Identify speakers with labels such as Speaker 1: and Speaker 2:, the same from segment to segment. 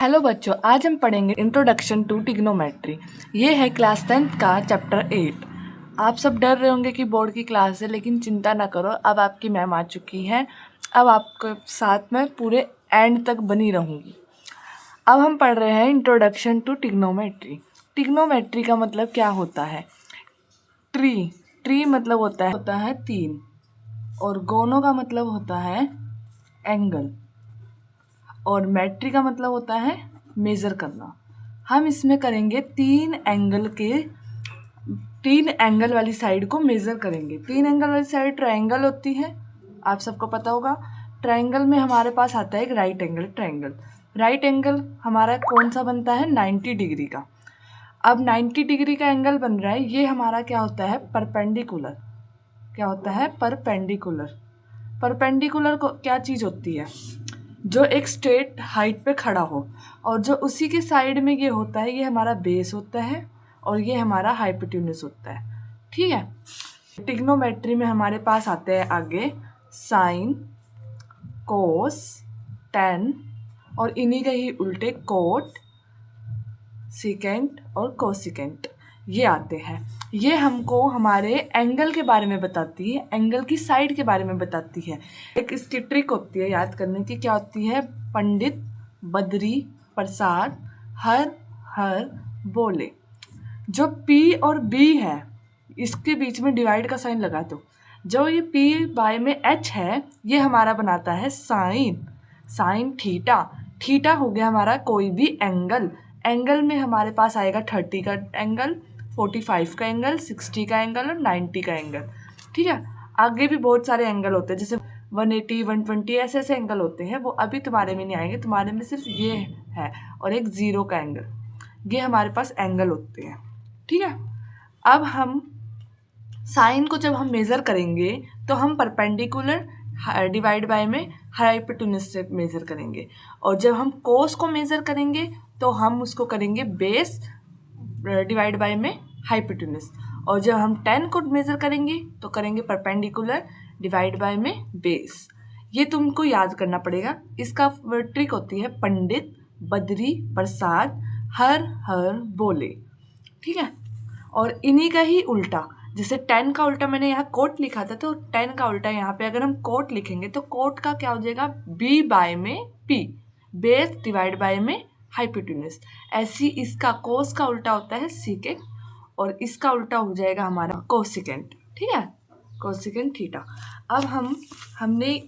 Speaker 1: Hello बच्चों, आज हम पढ़ेंगे इंट्रोडक्शन टू ट्रिग्नोमेट्री। ये है क्लास 10th का चैप्टर 8। आप सब डर रहे होंगे कि बोर्ड की क्लास है, लेकिन चिंता ना करो, अब आपकी मैम आ चुकी हैं। अब आपके साथ में पूरे एंड तक बनी रहूँगी। अब हम पढ़ रहे हैं इंट्रोडक्शन टू ट्रिग्नोमेट्री। ट्रिग्नोमेट्री का मतलब क्या होता है? ट्री मतलब होता है 3, और गोनो का मतलब होता है एंगल, और मेट्री का मतलब होता है मेज़र करना। हम इसमें करेंगे 3 एंगल वाली साइड को मेज़र करेंगे। 3 एंगल वाली साइड ट्रायंगल होती है, आप सबको पता होगा। ट्रायंगल में हमारे पास आता है एक right angle triangle. Right angle हमारा कौन सा बनता है? 90 डिग्री का। अब 90 डिग्री का एंगल बन रहा है, ये हमारा क्या होता है? परपेंडिकुलर। क्या होता है? परपेंडिकुलर। परपेंडिकुलर को क्या चीज़ होती है? जो एक स्ट्रेट हाइट पे खड़ा हो, और जो उसी के साइड में ये होता है, ये हमारा बेस होता है, और ये हमारा हाइपोटेन्यूस होता है। ठीक है। ट्रिग्नोमेट्री में हमारे पास आते हैं आगे साइन, कोस, टेन, और इन्हीं के ही उल्टे कोट, सिकेंट और कोसिकेंट, ये आते हैं। ये हमको हमारे एंगल के बारे में बताती है, एंगल की साइड के बारे में बताती है। एक इसकी ट्रिक होती है याद करने की, क्या होती है? पंडित, बद्री, प्रसाद, हर हर बोले। जो P और B है, इसके बीच में डिवाइड का साइन लगा दो। जो ये P में H है, ये हमारा बनाता है साइन थीटा। थीटा हो गया हमारा कोई भी एंगल। एंगल में हमारे पास आएगा 30 का एंगल, 45 का एंगल, 60 का एंगल और 90 का एंगल। ठीक है। आगे भी बहुत सारे एंगल होते हैं, जैसे 180, 120, ऐसे ऐसे एंगल होते हैं। वो अभी तुम्हारे में नहीं आएंगे, तुम्हारे में सिर्फ ये है, और एक 0 का एंगल। ये हमारे पास एंगल होते हैं। ठीक है। अब हम साइन को जब हम मेज़र करेंगे तो हम परपेंडिकुलर डिवाइड बाय में हाइपोटेन्यूस से मेज़र करेंगे, और जब हम कोस को मेज़र करेंगे तो हम उसको करेंगे बेस डिवाइड बाय में हाइपोटेन्यूस, और जब हम टेन को मेज़र करेंगे तो करेंगे परपेंडिकुलर डिवाइड बाय में बेस। ये तुमको याद करना पड़ेगा। इसका ट्रिक होती है पंडित, बद्री, प्रसाद, हर हर बोले। ठीक है। और इन्हीं का ही उल्टा, जैसे 10 का उल्टा मैंने यहाँ कोट लिखा था, तो 10 का उल्टा यहाँ पे अगर हम कोट लिखेंगे तो कोट का क्या हो जाएगा? B बाय में P, बेस डिवाइड बाय में हाइपोटेन्यूस। ऐसी इसका कोस का उल्टा होता है सीकेंट, और इसका उल्टा हो जाएगा हमारा कोसिकेंट। ठीक है, कोसिकेंट थीटा। अब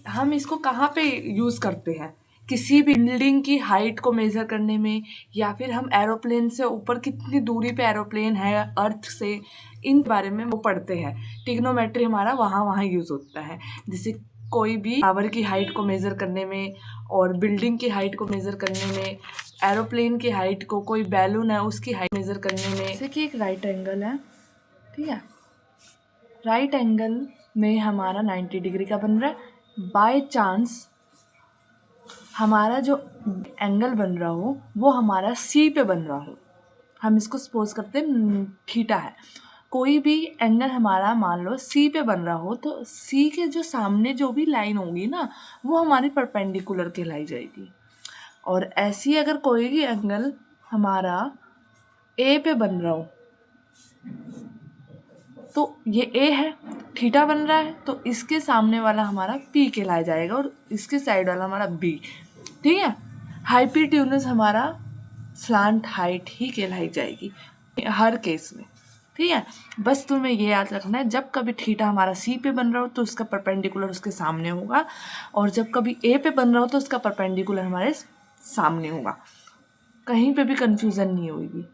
Speaker 1: हम इसको कहाँ पे यूज़ करते हैं? किसी भी बिल्डिंग की हाइट को मेज़र करने में, या फिर हम एरोप्लेन से ऊपर कितनी दूरी पे एरोप्लेन है अर्थ से, इन बारे में वो पढ़ते हैं। ट्रिग्नोमेट्री हमारा वहाँ यूज़ होता है। जैसे कोई भी टावर की हाइट को मेज़र करने में, और बिल्डिंग की हाइट को मेज़र करने में, एरोप्लेन की हाइट को, कोई बैलून है उसकी हाइट मेज़र करने में। जैसे कि एक राइट एंगल है, ठीक है। राइट एंगल में हमारा 90 डिग्री का बन रहा है। बाय चांस हमारा जो एंगल बन रहा हो वो हमारा सी पे बन रहा हो, हम इसको सपोज करते हैं थीटा है। कोई भी एंगल हमारा मान लो सी पे बन रहा हो, तो सी के जो सामने जो भी लाइन होगी ना, वो हमारी परपेंडिकुलर कहलाई जाएगी। और ऐसी अगर कोई भी एंगल हमारा ए पे बन रहा हो, तो ये ए है, थीटा बन रहा है, तो इसके सामने वाला हमारा पी कहलाया जाएगा, और इसके साइड वाला हमारा बी। ठीक है। हाइपोटेन्यूस हमारा स्लांट हाइट ही कहलाई जाएगी हर केस में। ठीक है। बस तुम्हें ये याद रखना है, जब कभी थीटा हमारा सी पे बन रहा हो तो उसका परपेंडिकुलर उसके सामने होगा, और जब कभी ए पे बन रहा हो तो उसका परपेंडिकुलर हमारे सामने होगा। कहीं पे भी कंफ्यूजन नहीं होगी।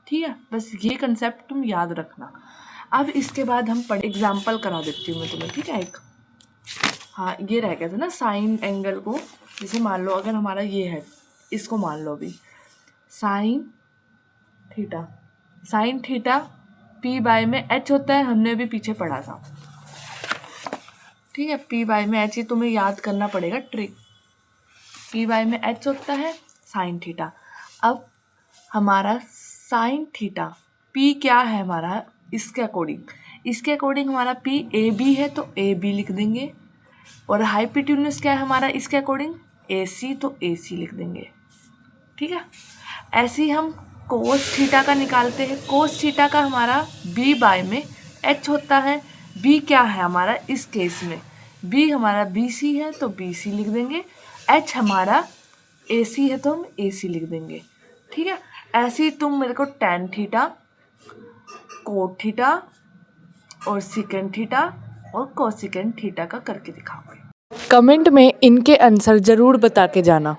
Speaker 1: ठीक है, बस ये कंसेप्ट तुम याद रखना। अब इसके बाद हम एग्जाम्पल करा देती हूँ मैं तुम्हें। ठीक है। एक हाँ, ये रह गया था ना साइन एंगल को। जैसे मान लो अगर हमारा ये है, इसको मान लो अभी साइन थीटा P बाय में H होता है, हमने अभी पीछे पढ़ा था। ठीक है। P बाय में H, ये तुम्हें याद करना पड़ेगा ट्रिक। P बाय में H होता है साइन थीटा। अब हमारा साइन थीटा P क्या है हमारा? इसके अकॉर्डिंग हमारा P AB है, तो AB लिख देंगे। और हाइपोटेन्यूस क्या है हमारा इसके अकॉर्डिंग? AC, तो AC लिख देंगे। ठीक है। ऐसे ही हम कोस थीटा का निकालते हैं। कोस थीटा का हमारा बी बाय में एच होता है। बी क्या है हमारा इस केस में, बी हमारा बी सी है तो बी सी लिख देंगे, एच हमारा ए सी है तो हम ए सी लिख देंगे, ठीक है। ऐसे ही तुम मेरे को टैन थीटा, कोट थीटा और सिकेंड थीटा और कोसिकेंड थीटा का करके दिखाओगे। कमेंट में इनके आंसर ज़रूर बता के जाना,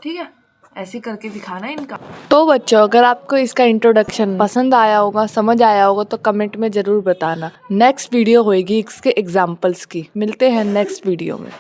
Speaker 1: ठीक है। ऐसे करके दिखाना इनका। तो बच्चों, अगर आपको इसका इंट्रोडक्शन पसंद आया होगा, समझ आया होगा तो कमेंट में ज़रूर बताना। नेक्स्ट वीडियो होएगी इसके एग्जाम्पल्स की। मिलते हैं नेक्स्ट वीडियो में।